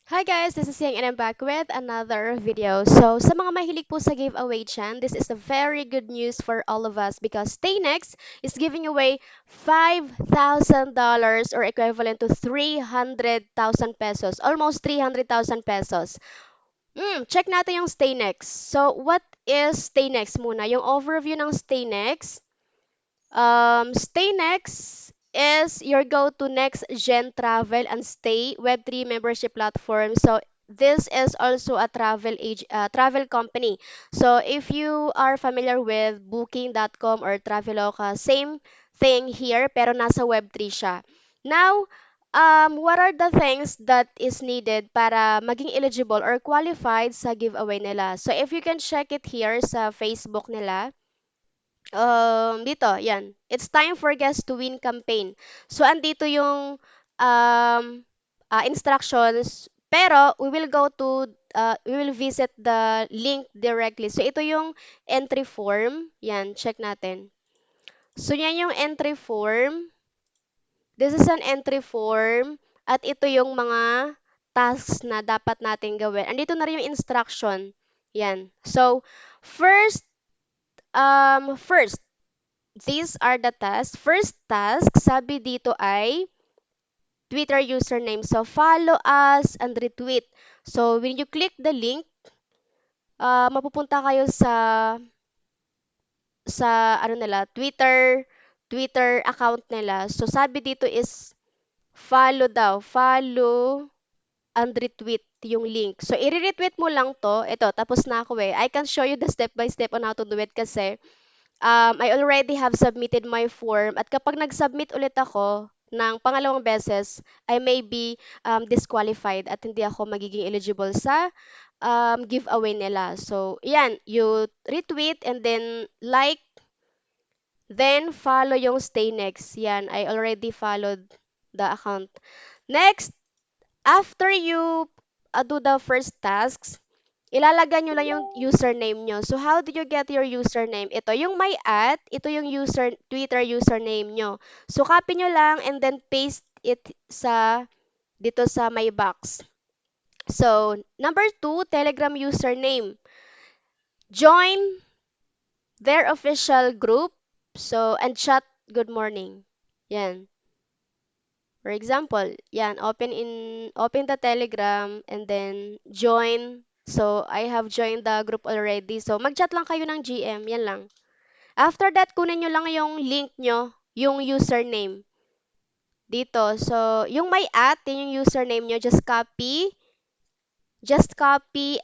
Hi guys, this is Yang and I'm back with another video. So, sa mga mahilig po sa giveaway dyan, this is a very good news for all of us because StayNext is giving away $5,000 or equivalent to 300,000 pesos, almost 300,000 pesos. Check natin yung StayNext. So, what is StayNext muna? Yung overview ng StayNext. Stay Next is your go-to next gen travel and stay Web3 membership platform. So this is also a travel company. So if you are familiar with booking.com or Traveloka, same thing here pero nasa Web3 siya. Now, what are the things that is needed para maging eligible or qualified sa giveaway nila? So if you can check it here sa Facebook nila, dito, yan. It's time for guests to win campaign. So, andito yung instructions. Pero, we will visit the link directly. So, ito yung entry form. Yan, check natin. So, yan yung entry form. This is an entry form. At ito yung mga tasks na dapat natin gawin. Andito na rin yung instruction. Yan. So, first, first, these are the tasks. First task, sabi dito ay Twitter username. So, follow us and retweet. So, when you click the link, mapupunta kayo sa ano nila, Twitter account nila. So, sabi dito is follow daw. Follow and retweet yung link. So, i-retweet mo lang to. Ito, tapos na ako eh. I can show you the step by step on how to do it kasi I already have submitted my form at kapag nag-submit ulit ako ng pangalawang beses, I may be disqualified at hindi ako magiging eligible sa giveaway nila. So, yan, you retweet and then like, then follow yung stay next. Yan, I already followed the account. Next, after you do the first tasks, ilalagay nyo lang yung username nyo. So, how do you get your username? Ito yung may at, ito yung Twitter username nyo. So, copy nyo lang and then paste it dito sa my box. So, number 2, Telegram username. Join their official group. So, and chat good morning. Yan. For example, yan, open the Telegram and then join. So, I have joined the group already. So, mag-chat lang kayo ng GM, yan lang. After that, kunin nyo lang yung link nyo, yung username dito. So, yung may at, yun yung username nyo, just copy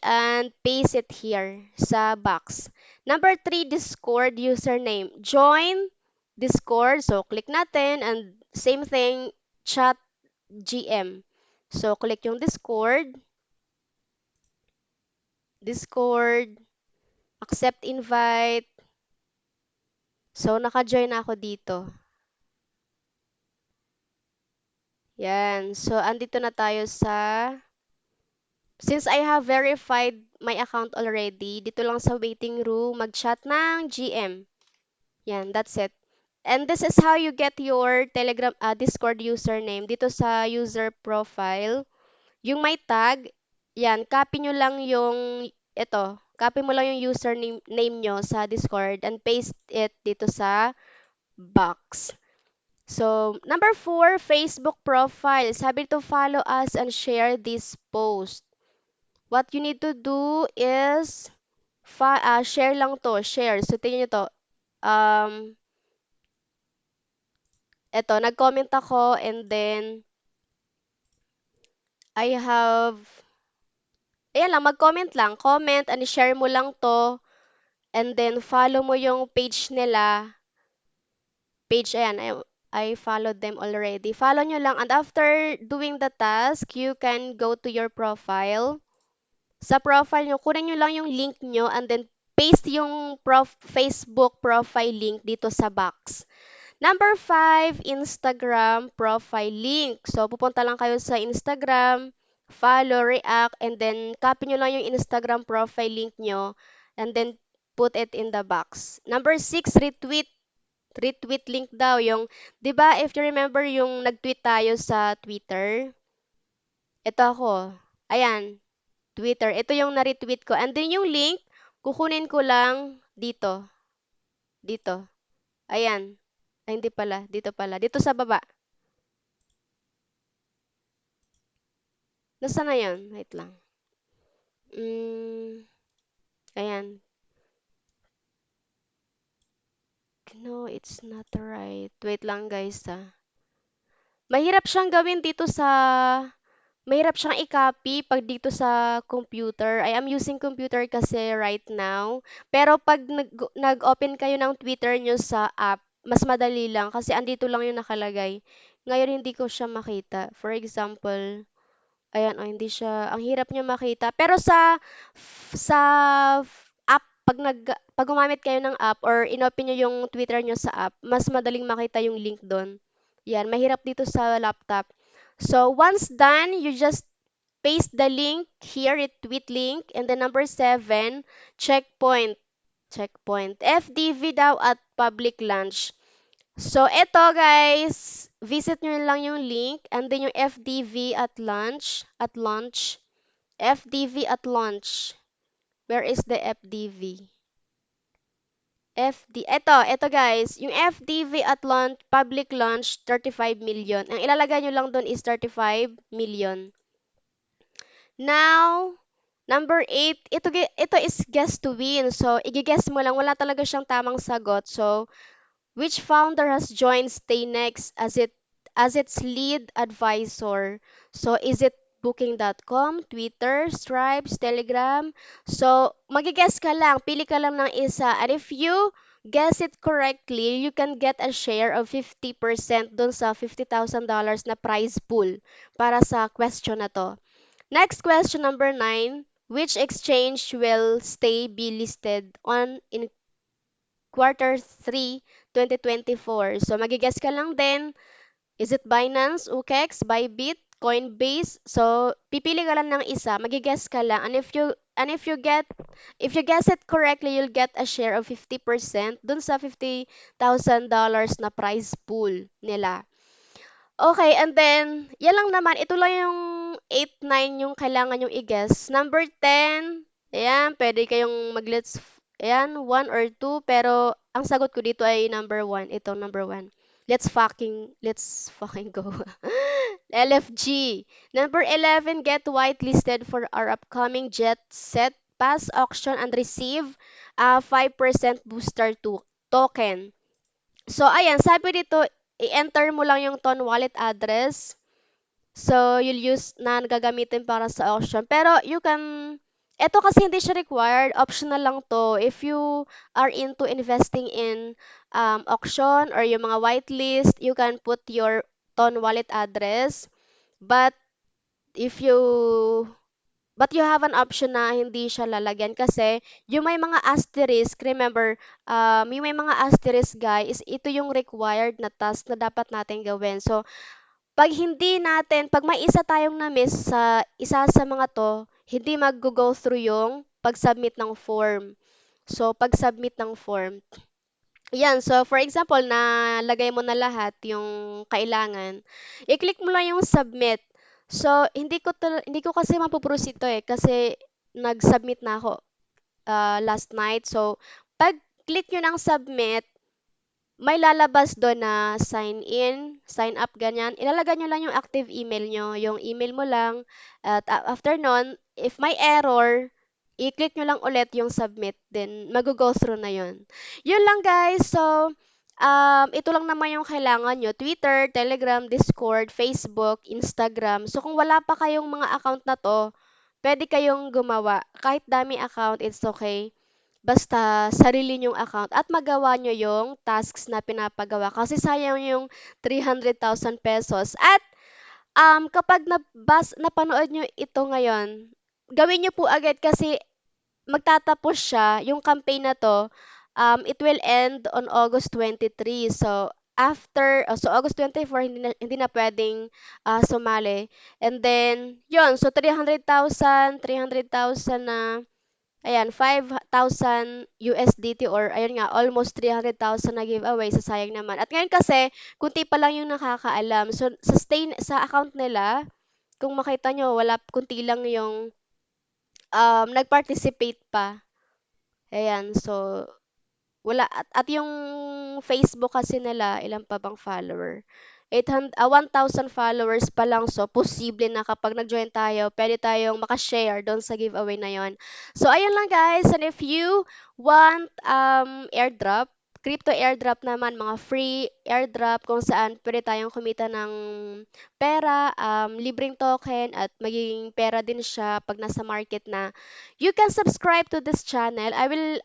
and paste it here sa box. Number 3, Discord username. Join Discord. So, click natin and same thing, chat GM. So, click yung Discord, accept invite. So, naka-join na ako dito. Yan. So, andito na tayo since I have verified my account already, dito lang sa waiting room, mag-chat ng GM. Yan, that's it. And this is how you get your Discord username. Dito sa user profile, yung may tag, yan, copy mo lang yung username nyo sa Discord and paste it dito sa box. So, number 4, Facebook profile. Sabi to follow us and share this post. What you need to do is share lang to, share. So, tingnan nyo to. Um, nag-comment ako and then I have, ayan lang, mag-comment lang. Comment and share mo lang to and then follow mo yung page nila. Ayan, I followed them already. Follow nyo lang and after doing the task, you can go to your profile. Sa profile nyo, kunin nyo lang yung link nyo and then paste yung Facebook profile link dito sa box. Number 5, Instagram profile link. So, pupunta lang kayo sa Instagram, follow, react, and then copy nyo lang yung Instagram profile link nyo and then put it in the box. Number 6, retweet. Retweet link daw yung, 'di ba if you remember yung nag-tweet tayo sa Twitter, ito ako. Ayan, Twitter. Ito yung na-retweet ko. And then yung link, kukunin ko lang dito. Dito. Ayan. Ay, hindi pala. Dito pala. Dito sa baba. Nasaan na yun? Wait lang. Mm, ayan. No, it's not right. Wait lang guys ah. Mahirap siyang gawin dito sa Mahirap siyang i-copy pag dito sa computer. I am using computer kasi right now. Pero pag nag-open kayo ng Twitter nyo sa app, mas madali lang kasi andito lang yung nakalagay. Ngayon hindi ko siya makita. For example, ayan, oh, hindi siya, ang hirap niya makita. Pero sa app, pag gumamit kayo ng app or inopen nyo yung Twitter nyo sa app, mas madaling makita yung link doon. Yan, mahirap dito sa laptop. So, once done, you just paste the link here, retweet link, and then number 7, checkpoint. Checkpoint. FDV daw at public launch. So, eto guys, visit nyo lang yung link, and then yung FDV at launch, FDV at launch. Where is the FDV? Eto guys, yung FDV at launch, public launch, 35 million. Ang ilalagay nyo lang doon is 35 million. Now, number 8, ito is guess to win. So, i-guess mo lang, wala talaga siyang tamang sagot. So, which founder has joined Stay Next as its lead advisor? So, is it Booking.com, Twitter, Stripes, Telegram? So, magigess ka lang, pili ka lang ng isa. And if you guess it correctly, you can get a share of 50% dun sa $50,000 na prize pool para sa question na to. Next question, number 9. Which exchange will stay be listed on in quarter 3, 2024? So, magigess ka lang din. Is it Binance, OKEx, Bybit, Coinbase? So, pipili ka lang ng isa, magigess ka lang. If you guess it correctly, you'll get a share of 50% dun sa $50,000 na prize pool nila. Okay, and then, yan lang naman. Ito lang yung 8, 9 yung kailangan yung i-guess. Number 10, ayan, pwede kayong ayan, 1 or 2, pero ang sagot ko dito ay number 1. Ito, number 1. Let's fucking go. LFG. Number 11, get whitelisted for our upcoming Jet Set Pass auction and receive a 5% booster token. So, ayan, sabi dito, i-enter mo lang yung Ton wallet address. So, you'll use na gagamitin para sa auction. Pero, eto kasi hindi siya required. Optional lang to. If you are into investing in auction or yung mga whitelist, you can put your Ton wallet address. But, if you But you have an option na hindi siya lalagyan kasi yung may mga asterisk, remember, yung may mga asterisk guys, ito yung required na task na dapat natin gawin. So, pag may isa tayong na-miss sa isa sa mga to, hindi mag-go through yung pag-submit ng form. So, pag-submit ng form. Yan, so for example, nalagay mo na lahat yung kailangan, i-click mo lang yung submit. So, hindi ko kasi mapoproceed to kasi nag-submit na ako last night. So, pag click nyo ng submit, may lalabas doon na sign in, sign up, ganyan. Ilalagay nyo lang yung active email nyo, yung email mo lang. At after nun, if may error, i-click nyo lang ulit yung submit, then mag-go through na yun. Yun lang guys. So, ito lang naman yung kailangan nyo. Twitter, Telegram, Discord, Facebook, Instagram. So, kung wala pa kayong mga account na to, pwede kayong gumawa. Kahit dami account, it's okay. Basta sarili niyong account at magawa niyo yung tasks na pinapagawa kasi sayang yung 300,000 pesos. At kapag napanood niyo ito ngayon, gawin niyo po agad kasi magtatapos siya, yung campaign na to, it will end on August 23. So, August 24, hindi na pwedeng sumali. And then, yun, so 300,000 na. Ayan, 5,000 USDT or ayun nga, almost 300,000 na giveaway. Sayang naman. At ngayon kasi, kunti pa lang yung nakakaalam. So, sa account nila, kung makita nyo, wala, kunti lang yung nag-participate pa. Ayan, so wala at yung Facebook kasi nila, ilan pa bang follower? 1,000 followers pa lang. So, posible na kapag nag-join tayo, pwede tayong makashare doon sa giveaway na yon. So, ayun lang guys. And if you want airdrop, crypto airdrop naman, mga free airdrop kung saan pwede tayong kumita ng pera, libreng token at magiging pera din siya pag nasa market na. You can subscribe to this channel. I will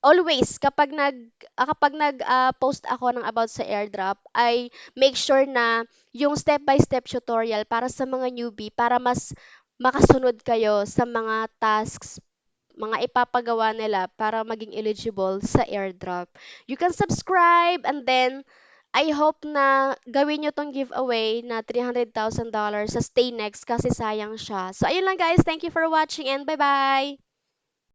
always kapag nag post ako ng about sa airdrop, I make sure na yung step by step tutorial para sa mga newbie para mas makasunod kayo sa mga tasks, mga ipapagawa nila para maging eligible sa airdrop. You can subscribe and then I hope na gawin nyo tong giveaway na $300,000 sa Stay Next kasi sayang siya. So ayun lang guys, thank you for watching and bye bye!